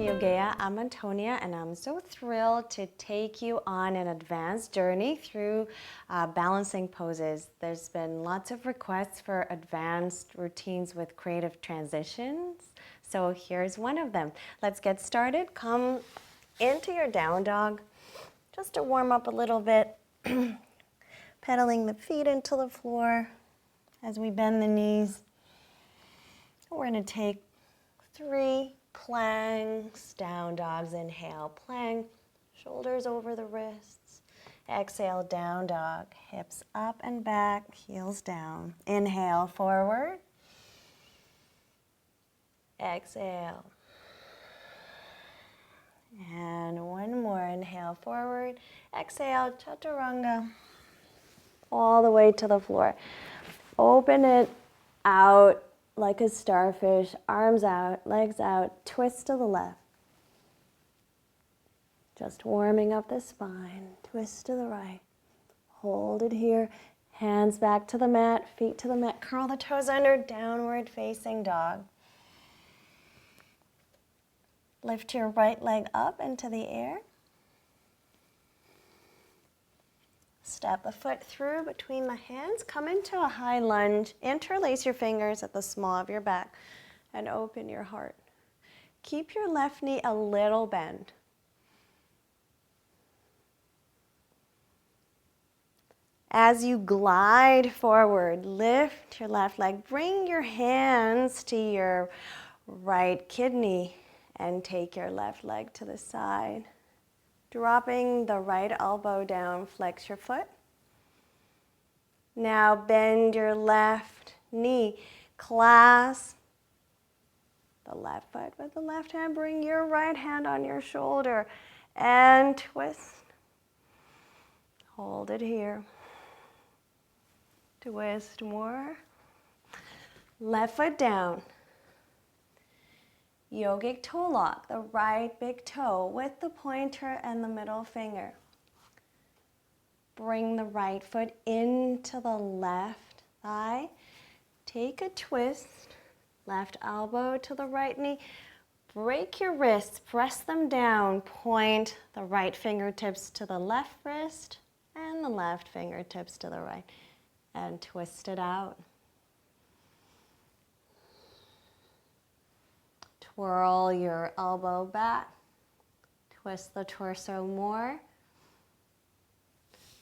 Yogea. I'm Antonia, and I'm so thrilled to take you on an advanced journey through balancing poses. There's been lots of requests for advanced routines with creative transitions, so here's one of them. Let's get started. Come into your down dog just to warm up a little bit, pedaling the feet into the floor as we bend the knees. We're going to take 3 planks, down dogs. Inhale, plank, shoulders over the wrists. Exhale, down dog, hips up and back, heels down. Inhale, forward. Exhale. And one more. Inhale, forward. Exhale, chaturanga. All the way to the floor. Open it out like a starfish, arms out, legs out, twist to the left. Just warming up the spine, twist to the right. Hold it here, hands back to the mat, feet to the mat, curl the toes under, downward facing dog. Lift your right leg up into the air. Step the foot through between the hands. Come into a high lunge. Interlace your fingers at the small of your back and open your heart. Keep your left knee a little bent. As you glide forward, lift your left leg. Bring your hands to your right kidney and take your left leg to the side. Dropping the right elbow down, flex your foot. Now bend your left knee, clasp the left foot with the left hand. Bring your right hand on your shoulder and twist. Hold it here. Twist more. Left foot down. Yogic toe lock, the right big toe with the pointer and the middle finger. Bring the right foot into the left thigh. Take a twist, left elbow to the right knee. Break your wrists, press them down. Point the right fingertips to the left wrist and the left fingertips to the right. And twist it out. Twirl your elbow back, twist the torso more.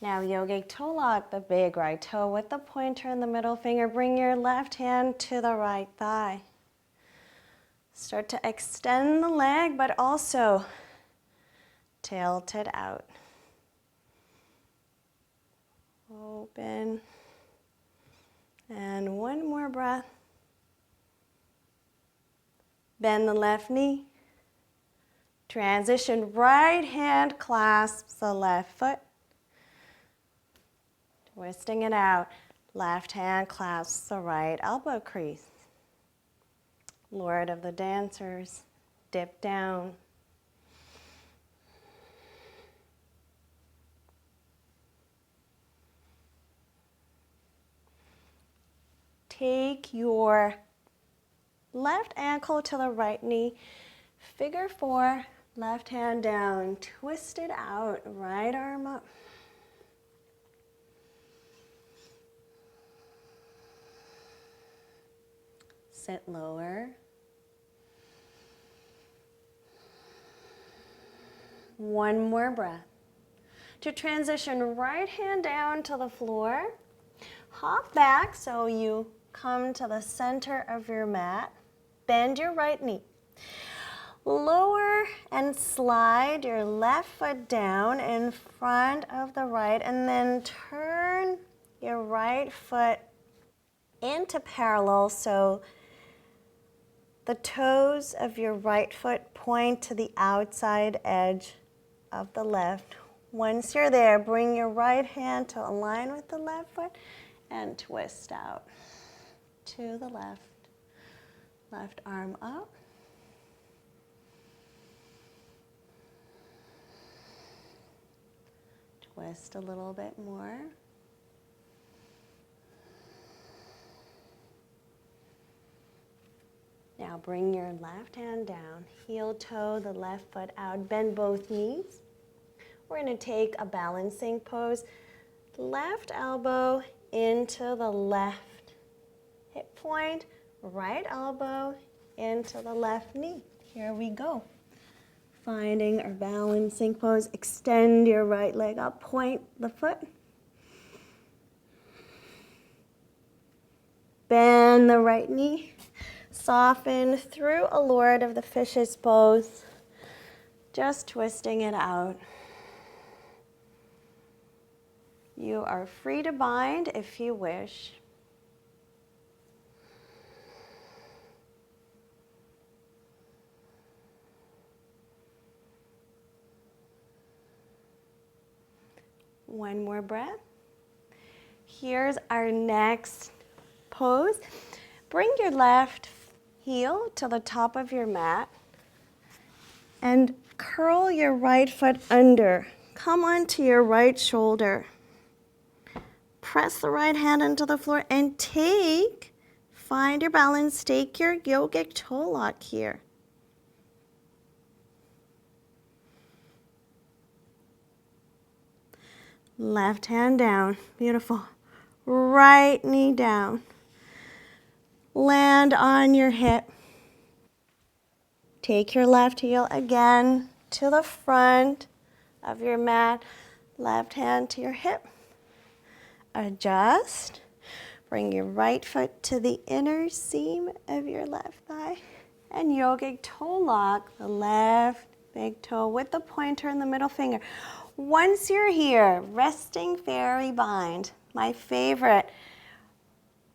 Now yogic toe lock, the big right toe with the pointer and the middle finger. Bring your left hand to the right thigh. Start to extend the leg, but also tilt it out. Open. And one more breath. Bend the left knee. Transition, right hand clasps the left foot. Twisting it out. Left hand clasps the right elbow crease. Lord of the dancers, dip down. Take your left ankle to the right knee, figure 4, left hand down, twist it out, right arm up. Sit lower. One more breath. To transition, right hand down to the floor, hop back so you come to the center of your mat. Bend your right knee. Lower and slide your left foot down in front of the right, and then turn your right foot into parallel so the toes of your right foot point to the outside edge of the left. Once you're there, bring your right hand to align with the left foot and twist out to the left. Left arm up. Twist a little bit more. Now Now bring your left hand down, heel toe the left foot out, bend both knees. We're going to take a balancing pose. Left elbow into the left hip point, right elbow into the left knee. Here we go. Finding our balancing pose. Extend your right leg up, point the foot. Bend the right knee. Soften through a Lord of the Fishes pose. Just twisting it out. You are free to bind if you wish. One more breath. Here's our next pose. Bring your left heel to the top of your mat and curl your right foot under. Come onto your right shoulder. Press the right hand into the floor and find your balance, take your yogic toe lock here. Left hand down, beautiful. Right knee down. Land on your hip. Take your left heel again to the front of your mat. Left hand to your hip. Adjust. Bring your right foot to the inner seam of your left thigh. And yogic toe lock the left big toe with the pointer and the middle finger. Once you're here, resting fairy bind, my favorite.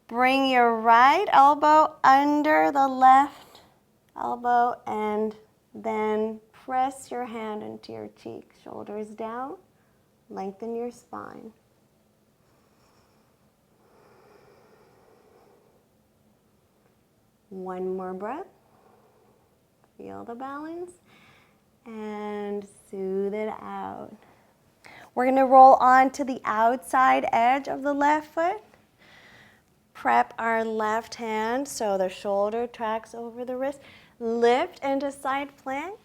Bring your right elbow under the left elbow and then press your hand into your cheek. Shoulders down, lengthen your spine. One more breath. Feel the balance and soothe it out. We're going to roll on to the outside edge of the left foot. Prep our left hand so the shoulder tracks over the wrist. Lift into side plank.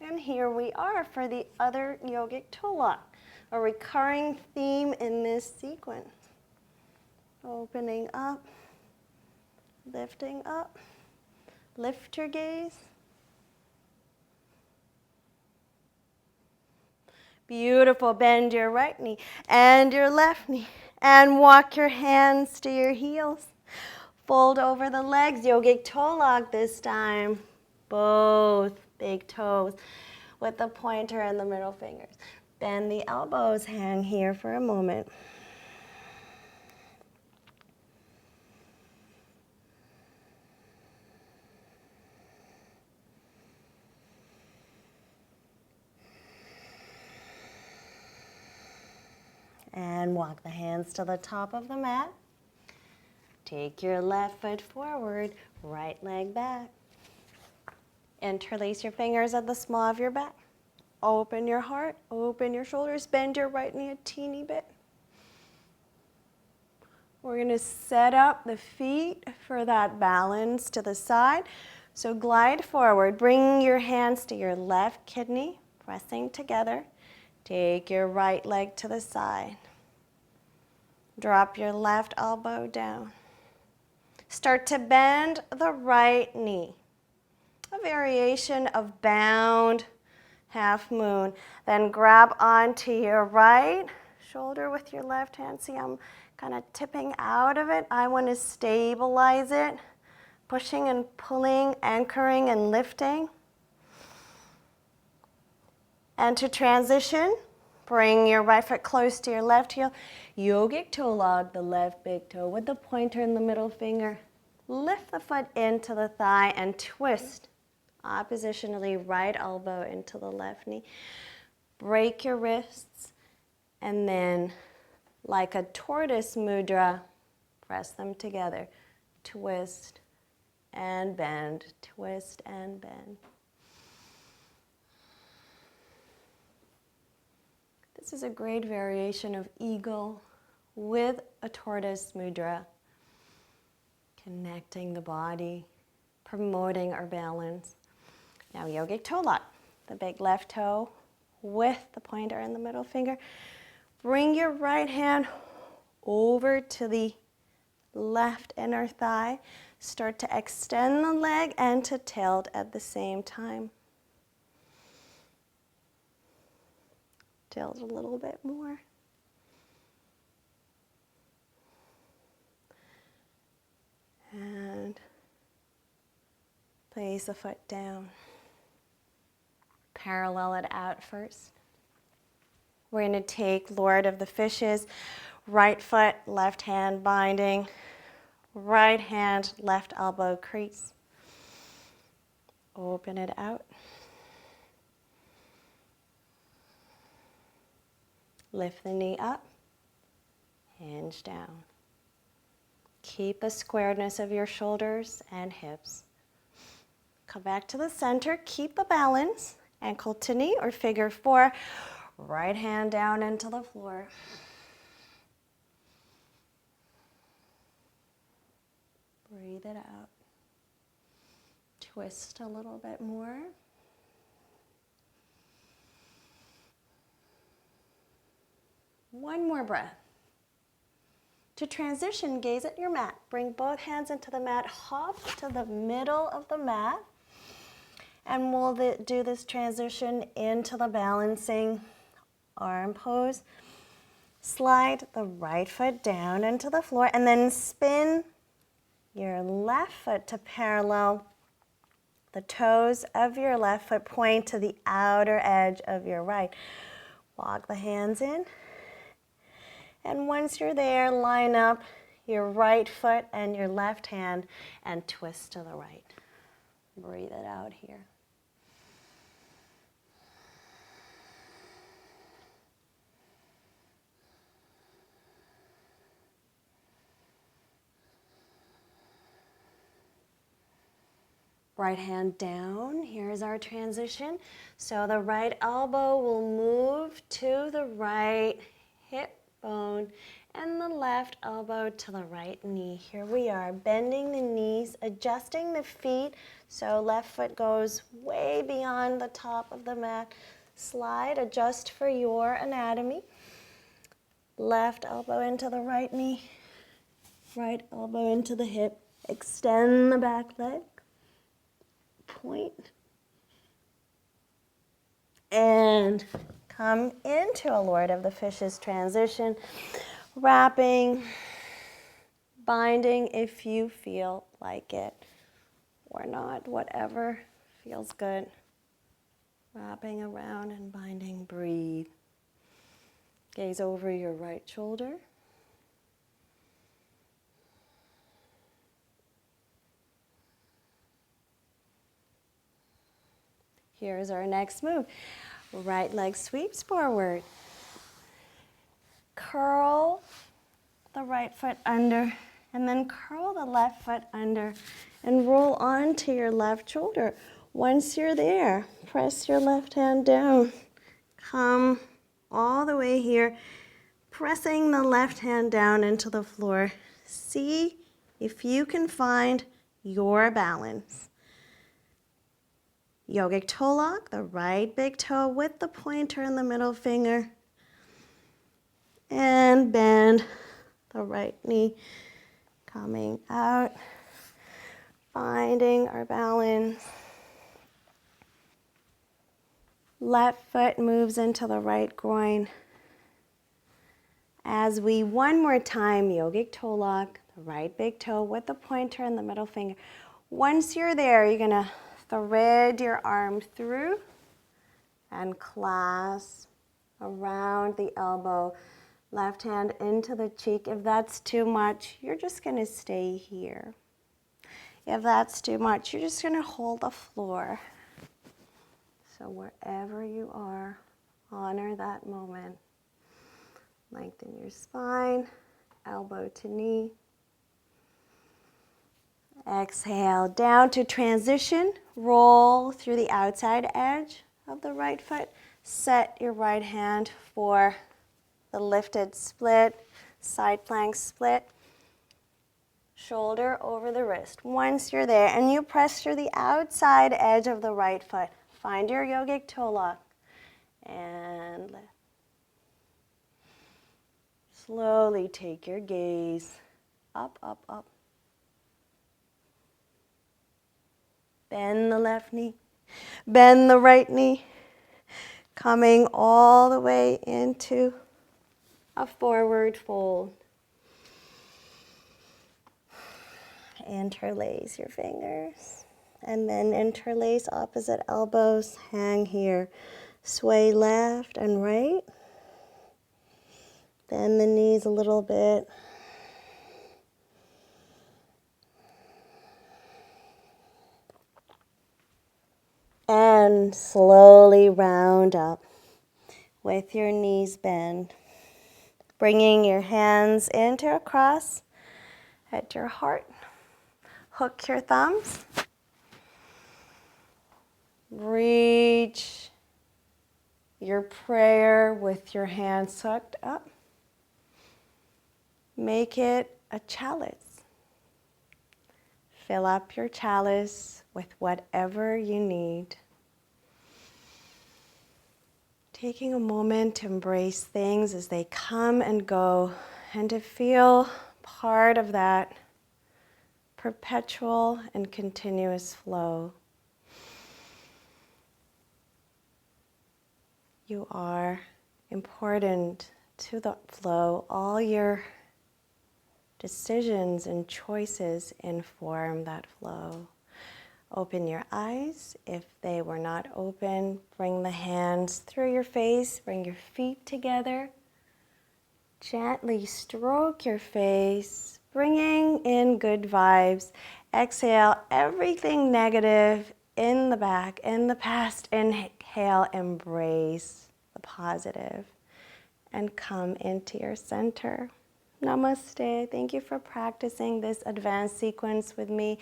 And here we are for the other yogic toe lock, a recurring theme in this sequence. Opening up, lifting up. Lift your gaze. Beautiful. Bend your right knee and your left knee. And walk your hands to your heels. Fold over the legs. Yogic toe lock this time. Both big toes with the pointer and the middle fingers. Bend the elbows. Hang here for a moment. And walk the hands to the top of the mat. Take your left foot forward, right leg back. Interlace your fingers at the small of your back. Open your heart, open your shoulders, bend your right knee a teeny bit. We're going to set up the feet for that balance to the side. So glide forward, bring your hands to your left kidney, pressing together. Take your right leg to the side. Drop your left elbow down. Start to bend the right knee. A variation of bound half moon. Then grab onto your right shoulder with your left hand. See, I'm kind of tipping out of it. I want to stabilize it. Pushing and pulling, anchoring and lifting. And to transition, bring your right foot close to your left heel. Yogic toe lock the left big toe with the pointer and the middle finger. Lift the foot into the thigh and twist. Oppositionally, right elbow into the left knee. Break your wrists and then, like a tortoise mudra, press them together. Twist and bend, twist and bend. This is a great variation of eagle with a tortoise mudra, connecting the body, promoting our balance. Now, yogic toe lock, the big left toe with the pointer and the middle finger. Bring your right hand over to the left inner thigh. Start to extend the leg and to tilt at the same time. Tilt a little bit more. And place the foot down. Parallel it out first. We're going to take Lord of the Fishes, right foot, left hand binding, right hand, left elbow crease. Open it out. Lift the knee up, hinge down. Keep the squareness of your shoulders and hips. Come back to the center, keep the balance, ankle to knee or figure four, right hand down into the floor. Breathe it out. Twist a little bit more. One more breath. To transition, gaze at your mat. Bring both hands into the mat, hop to the middle of the mat, and we'll do this transition into the balancing arm pose. Slide the right foot down into the floor and then spin your left foot to parallel the toes of your left foot, point to the outer edge of your right. Walk the hands in. And once you're there, line up your right foot and your left hand and twist to the right. Breathe it out here. Right hand down. Here's our transition. So the right elbow will move to the right hip bone and the left elbow to the right knee. Here we are, bending the knees, adjusting the feet. So left foot goes way beyond the top of the mat. Slide, adjust for your anatomy. Left elbow into the right knee, right elbow into the hip. Extend the back leg. Point. And come into a Lord of the Fishes transition, wrapping, binding if you feel like it, or not, whatever feels good. Wrapping around and binding, breathe. Gaze over your right shoulder. Here's our next move. Right leg sweeps forward. Curl the right foot under and then curl the left foot under and roll onto your left shoulder. Once you're there, press your left hand down. Come all the way here, pressing the left hand down into the floor. See if you can find your balance. Yogic toe lock, the right big toe with the pointer and the middle finger. And bend the right knee, coming out, finding our balance. Left foot moves into the right groin. As we, one more time, yogic toe lock, the right big toe with the pointer and the middle finger. Once you're there, you're gonna thread your arm through and clasp around the elbow. Left hand into the cheek. If that's too much, you're just going to stay here. If that's too much, you're just going to hold the floor. So wherever you are, honor that moment. Lengthen your spine, elbow to knee. Exhale, down to transition. Roll through the outside edge of the right foot. Set your right hand for the lifted split, side plank split. shoulder over the wrist. Once you're there, and you press through the outside edge of the right foot. Find your yogic toe lock. And lift. Slowly take your gaze up, up, up. Bend the left knee. Bend the right knee. Coming all the way into a forward fold. Interlace your fingers. And then interlace opposite elbows. Hang here. Sway left and right. Bend the knees a little bit. And slowly round up with your knees bent. Bringing your hands into a cross at your heart. Hook your thumbs. Reach your prayer with your hands sucked up. Make it a chalice. Fill up your chalice with whatever you need. Taking a moment to embrace things as they come and go, and to feel part of that perpetual and continuous flow. You are important to the flow. All your decisions and choices inform that flow. Open your eyes. If they were not open, bring the hands through your face, bring your feet together. Gently stroke your face, bringing in good vibes. Exhale everything negative in the back, in the past. Inhale, embrace the positive, and come into your center. Namaste. Thank you for practicing this advanced sequence with me.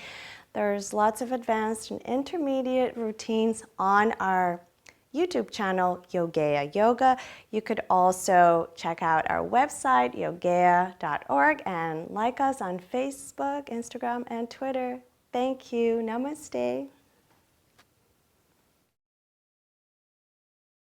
There's lots of advanced and intermediate routines on our YouTube channel, Yogea Yoga. You could also check out our website, yogea.org, and like us on Facebook, Instagram, and Twitter. Thank you. Namaste.